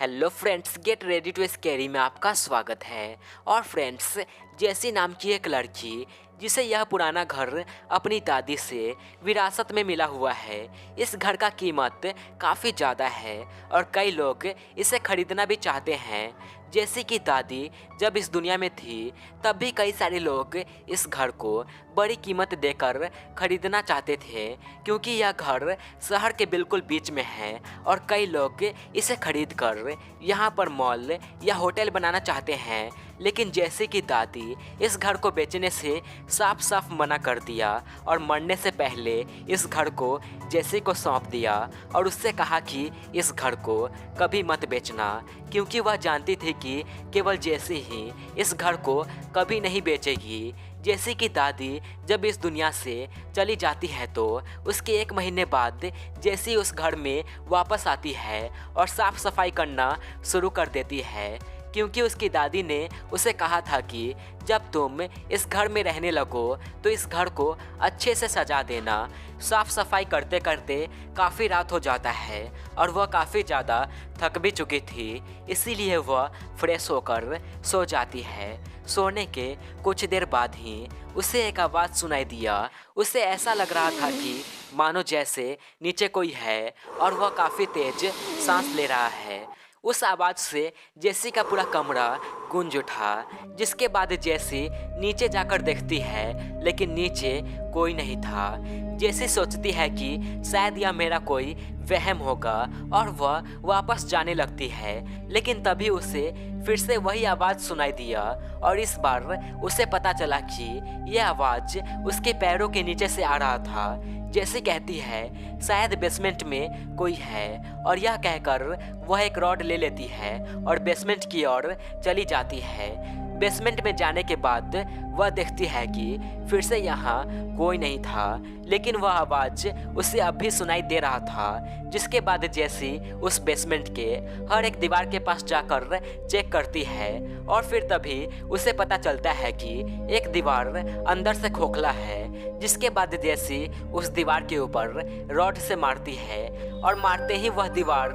Hello friends, get ready to scary में आपका स्वागत है। और फ्रेंड्स, जैसी नाम की एक लड़की जिसे यह पुराना घर अपनी दादी से विरासत में मिला हुआ है। इस घर का कीमत काफ़ी ज़्यादा है और कई लोग इसे खरीदना भी चाहते हैं। जैसे कि दादी जब इस दुनिया में थी तब भी कई सारे लोग इस घर को बड़ी कीमत देकर खरीदना चाहते थे, क्योंकि यह घर शहर के बिल्कुल बीच में है और कई लोग इसे खरीद कर यहाँ पर मॉल या होटल बनाना चाहते हैं। लेकिन जैसे कि दादी इस घर को बेचने से साफ साफ मना कर दिया और मरने से पहले इस घर को जैसे को सौंप दिया और उससे कहा कि इस घर को कभी मत बेचना, क्योंकि वह जानती थी कि केवल जैसे ही इस घर को कभी नहीं बेचेगी। जैसे कि दादी जब इस दुनिया से चली जाती है तो उसके 1 महीने बाद जैसी उस घर में वापस आती है और साफ सफाई करना शुरू कर देती है, क्योंकि उसकी दादी ने उसे कहा था कि जब तुम इस घर में रहने लगो तो इस घर को अच्छे से सजा देना। साफ सफाई करते करते काफ़ी रात हो जाता है और वह काफ़ी ज़्यादा थक भी चुकी थी, इसीलिए वह फ्रेश होकर सो जाती है। सोने के कुछ देर बाद ही उसे एक आवाज़ सुनाई दिया। उसे ऐसा लग रहा था कि मानो जैसे नीचे कोई है और वह काफ़ी तेज सांस ले रहा है। उस आवाज़ से जेसी का पूरा कमरा गूंज उठा, जिसके बाद जेसी नीचे जाकर देखती है लेकिन नीचे कोई नहीं था। जेसी सोचती है कि शायद यह मेरा कोई वहम होगा और वह वापस जाने लगती है, लेकिन तभी उसे फिर से वही आवाज़ सुनाई दिया और इस बार उसे पता चला कि यह आवाज़ उसके पैरों के नीचे से आ रहा था। जैसे कहती है शायद बेसमेंट में कोई है और यह कहकर वह एक रॉड ले लेती है और बेसमेंट की ओर चली जाती है। बेसमेंट में जाने के बाद वह देखती है कि फिर से यहाँ कोई नहीं था, लेकिन वह आवाज़ उसे अब भी सुनाई दे रहा था। जिसके बाद जैसी उस बेसमेंट के हर एक दीवार के पास जाकर चेक करती है और फिर तभी उसे पता चलता है कि एक दीवार अंदर से खोखला है। जिसके बाद जैसी उस दीवार के ऊपर रॉड से मारती है और मारते ही वह दीवार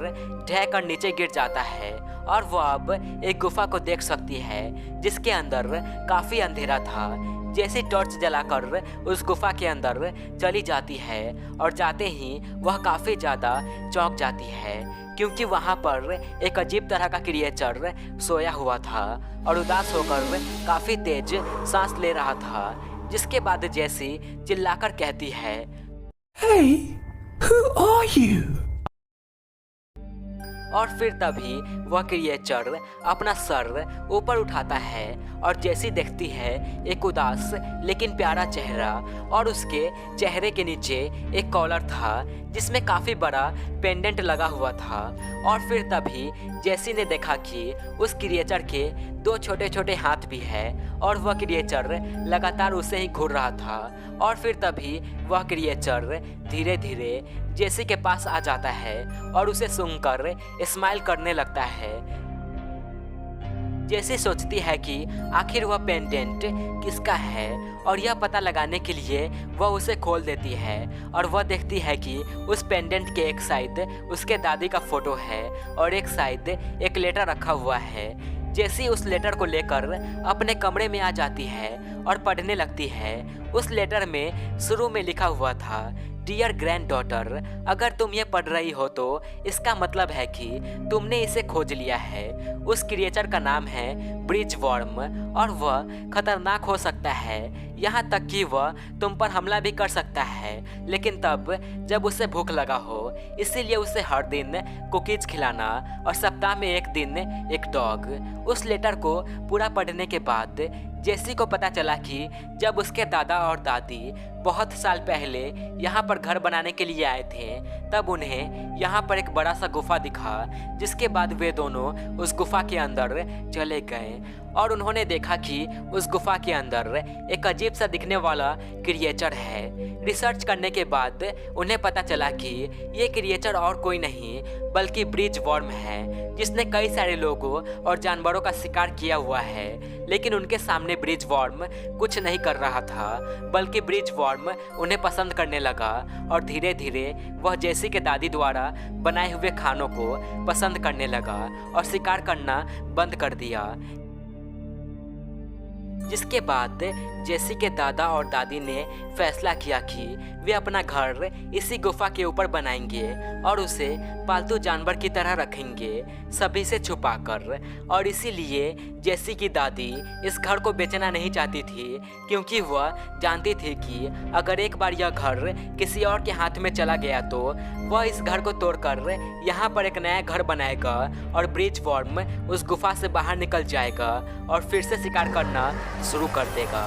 ढह कर नीचे गिर जाता है और वह अब एक गुफा को देख सकती है जिसके अंदर काफ़ी अंधेरा था। जैसी टॉर्च जलाकर उस गुफा के अंदर चली जाती है और जाते ही वह काफ़ी ज़्यादा चौंक जाती है, क्योंकि वहाँ पर एक अजीब तरह का क्रिएचर सोया हुआ था और उदास होकर काफ़ी तेज सांस ले रहा था। जिसके बाद जैसी चिल्लाकर कहती है, Hey, who are you? और फिर तभी वह क्रिएचर अपना सर ऊपर उठाता है और जैसी देखती है एक उदास लेकिन प्यारा चेहरा और उसके चेहरे के नीचे एक कॉलर था जिसमें काफ़ी बड़ा पेंडेंट लगा हुआ था। और फिर तभी जैसी ने देखा कि उस क्रिएचर के 2 छोटे छोटे हाथ भी है और वह क्रिएचर लगातार उसे ही घूर रहा था। और फिर तभी वह क्रिएचर धीरे धीरे जेसी के पास आ जाता है और उसे सूंघकर स्माइल करने लगता है। जेसी सोचती है कि आखिर वह पेंडेंट किसका है और यह पता लगाने के लिए वह उसे खोल देती है और वह देखती है कि उस पेंडेंट के एक साइड उसके दादी का फोटो है और एक साइड एक लेटर रखा हुआ है। जेसी उस लेटर को लेकर अपने कमरे में आ जाती है और पढ़ने लगती है। उस लेटर में शुरू में लिखा हुआ था, डियर ग्रैंड डॉटर, अगर तुम ये पढ़ रही हो तो इसका मतलब है कि तुमने इसे खोज लिया है। उस क्रिएचर का नाम है ब्रिज वर्म और वह खतरनाक हो सकता है, यहाँ तक कि वह तुम पर हमला भी कर सकता है, लेकिन तब जब उसे भूख लगा हो। इसीलिए उसे हर दिन कुकीज खिलाना और सप्ताह में 1 दिन एक डॉग। उस लेटर को पूरा पढ़ने के बाद जेसी को पता चला कि जब उसके दादा और दादी बहुत साल पहले यहाँ पर घर बनाने के लिए आए थे तब उन्हें यहाँ पर एक बड़ा सा गुफा दिखा, जिसके बाद वे दोनों उस गुफा के अंदर चले गए और उन्होंने देखा कि उस गुफा के अंदर एक अजीब सा दिखने वाला क्रिएचर है। रिसर्च करने के बाद उन्हें पता चला कि ये क्रिएचर और कोई नहीं बल्कि ब्रिज वर्म है, जिसने कई सारे लोगों और जानवरों का शिकार किया हुआ है। लेकिन उनके सामने ब्रिज वर्म कुछ नहीं कर रहा था, बल्कि ब्रिज वर्म उन्हें पसंद करने लगा और धीरे धीरे वह जेसी के दादी द्वारा बनाए हुए खानों को पसंद करने लगा और शिकार करना बंद कर दिया। जिसके बाद जेसी के दादा और दादी ने फैसला किया कि वे अपना घर इसी गुफा के ऊपर बनाएंगे और उसे पालतू जानवर की तरह रखेंगे, सभी से छुपाकर। और इसीलिए जेसी की दादी इस घर को बेचना नहीं चाहती थी, क्योंकि वह जानती थी कि अगर एक बार यह घर किसी और के हाथ में चला गया तो वह इस घर को तोड़कर यहाँ पर एक नया घर बनाएगा और ब्रिज वर्म उस गुफा से बाहर निकल जाएगा और फिर से शिकार करना शुरू कर देगा।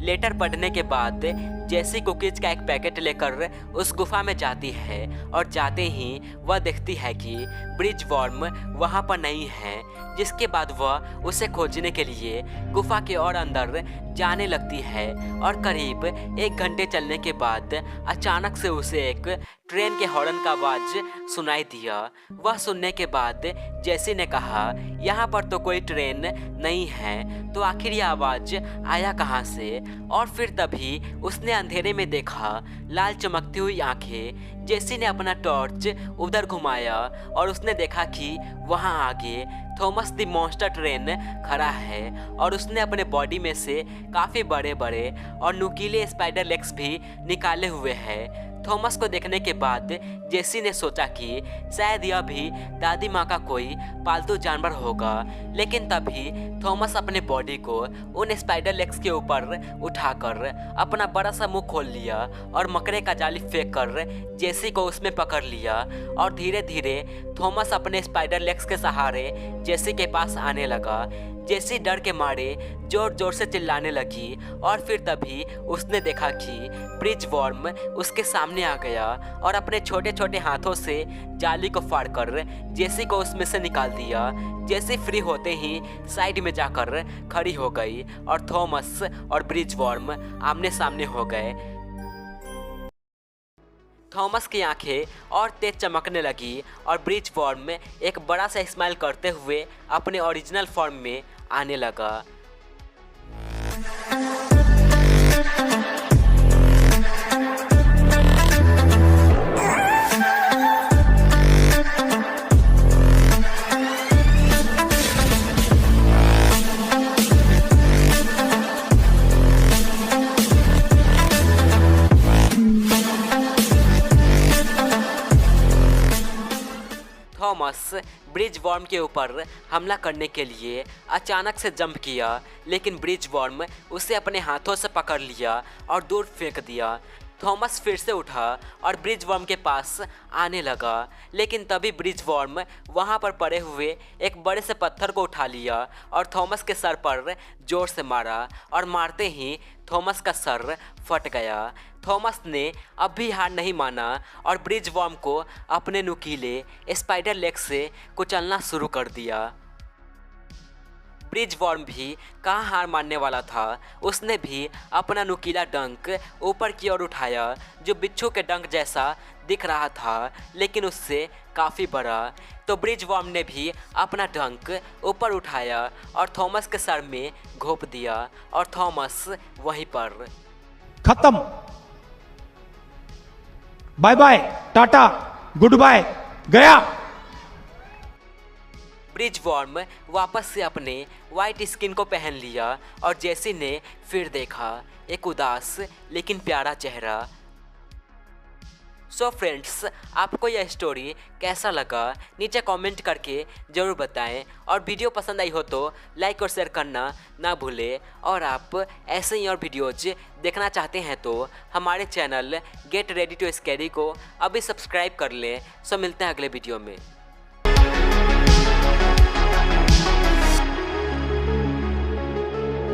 लेटर पढ़ने के बाद जेसी कुकीज का एक पैकेट लेकर उस गुफा में जाती है और जाते ही वह देखती है कि ब्रिज वर्म वहाँ पर नहीं है। जिसके बाद वह उसे खोजने के लिए गुफा के और अंदर जाने लगती है और करीब 1 घंटे चलने के बाद अचानक से उसे एक ट्रेन के हॉर्न का आवाज सुनाई दिया। वह सुनने के बाद जेसी ने कहा, यहाँ पर तो कोई ट्रेन नहीं है, तो आखिर यह आवाज आया कहाँ से? और फिर तभी उसने अंधेरे में देखा लाल चमकती हुई आंखें। जेसी ने अपना टॉर्च उधर घुमाया और उसने देखा कि वहाँ आगे थॉमस द मॉन्स्टर ट्रेन खड़ा है और उसने अपने बॉडी में से काफ़ी बड़े बड़े और नुकीले स्पाइडर लेग्स भी निकाले हुए हैं। थॉमस को देखने के बाद जेसी ने सोचा कि शायद यह भी दादी माँ का कोई पालतू जानवर होगा, लेकिन तभी थॉमस अपने बॉडी को उन स्पाइडर लेग्स के ऊपर उठाकर अपना बड़ा सा मुंह खोल लिया और मकड़े का जाली फेंक कर जेसी को उसमें पकड़ लिया और धीरे धीरे थॉमस अपने स्पाइडर लेग्स के सहारे जेसी के पास आने लगा। जेसी डर के मारे जोर जोर से चिल्लाने लगी और फिर तभी उसने देखा कि ब्रिज वर्म उसके सामने आ गया और अपने छोटे छोटे हाथों से जाली को फाड़कर जेसी को उसमें से निकाल दिया। जेसी फ्री होते ही साइड में जाकर खड़ी हो गई और थॉमस और ब्रिज वर्म आमने सामने हो गए। थॉमस की आंखें और तेज चमकने लगी और ब्रिज वर्म में एक बड़ा सा स्माइल करते हुए अपने ओरिजिनल फॉर्म में आने लगा। थॉमस ब्रिज वर्म के ऊपर हमला करने के लिए अचानक से जंप किया, लेकिन ब्रिज वर्म उसे अपने हाथों से पकड़ लिया और दूर फेंक दिया। थॉमस फिर से उठा और ब्रिज वर्म के पास आने लगा, लेकिन तभी ब्रिज वर्म वहाँ पर पड़े हुए एक बड़े से पत्थर को उठा लिया और थॉमस के सर पर जोर से मारा और मारते ही थॉमस का सर फट गया। थॉमस ने अब भी हार नहीं माना और ब्रिज वर्म को अपने नुकीले स्पाइडर लेग से कुचलना शुरू कर दिया। ब्रिज वर्म भी कहाँ हार मानने वाला था। उसने भी अपना नुकीला डंक ऊपर की ओर उठाया, जो बिच्छू के डंक जैसा दिख रहा था, लेकिन उससे काफ़ी बड़ा। तो ब्रिज वर्म ने भी अपना डंक ऊपर उठाया और थॉमस के सर में घोंप दिया और थॉमस वहीं पर खत्म। Bye bye, tata, good bye, गया। ब्रिज वर्म वापस से अपने वाइट स्किन को पहन लिया और जेसी ने फिर देखा एक उदास लेकिन प्यारा चेहरा। सो फ्रेंड्स, आपको यह स्टोरी कैसा लगा नीचे कमेंट करके ज़रूर बताएं और वीडियो पसंद आई हो तो लाइक और शेयर करना ना भूलें। और आप ऐसे ही और वीडियोज देखना चाहते हैं तो हमारे channel get ready to scary को अभी सब्सक्राइब कर लें। सो मिलते हैं अगले वीडियो में।